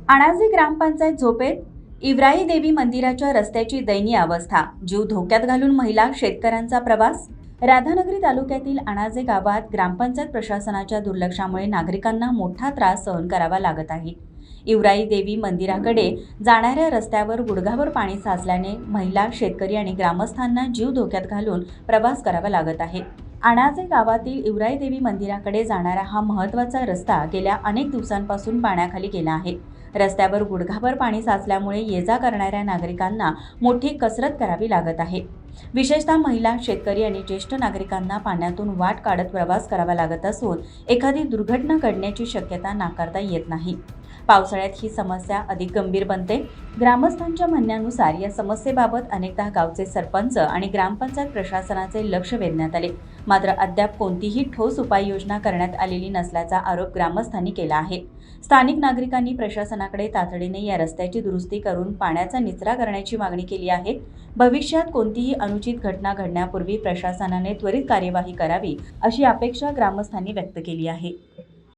अणाजी ग्रामपंचायत झोपेत, इव्राई देवी मंदिराच्या रस्त्याची दयनीय अवस्था, जीव धोक्यात घालून महिला शेतकऱ्यांचा प्रवास। राधानगरी तालुक्यातील अणाजे गावात ग्रामपंचायत प्रशासनाच्या दुर्लक्षामुळे नागरिकांना मोठा त्रास सहन करावा लागत आहे। इव्राई देवी मंदिराकडे जाणाऱ्या रस्त्यावर गुडघाभर पाणी साचल्याने महिला, शेतकरी आणि ग्रामस्थांना जीव धोक्यात घालून प्रवास करावा लागत आहे। अणाजे गावातील इव्राई देवी मंदिराकडे जाणारा हा महत्त्वाचा रस्ता गेल्या अनेक दिवसांपासून पाण्याखाली गेला आहे। रस्त्यावर गुडघाभर पाणी साचल्यामुळे ये-जा करणाऱ्या नागरिकांना मोठी कसरत करावी लागत आहे। विशेषतः महिला, शेतकरी आणि ज्येष्ठ नागरिकांना पाण्यातून वाट काढत प्रवास करावा लागत असून एखादी दुर्घटना घडण्याची शक्यता नाकारता येत नाही। पावसाळ्यात ही समस्या अधिक गंभीर बनते। ग्रामस्थांच्या म्हणण्यानुसार या समस्येबाबत अनेकदा गावचे सरपंच आणि ग्रामपंचायत प्रशासनाचे लक्ष वेधण्यात आले, मात्र अद्याप कोणतीही ठोस उपाययोजना करण्यात आलेली नसल्याचा आरोप ग्रामस्थांनी केला आहे। स्थानिक नागरिकांनी प्रशासनाकडे तातडीने या रस्त्याची दुरुस्ती करून पाण्याचा निचरा करण्याची मागणी केली आहे। भविष्यात कोणतीही अनुचित घटना घडण्यापूर्वी प्रशासनाने त्वरित कार्यवाही करावी अशी अपेक्षा ग्रामस्थांनी व्यक्त केली आहे।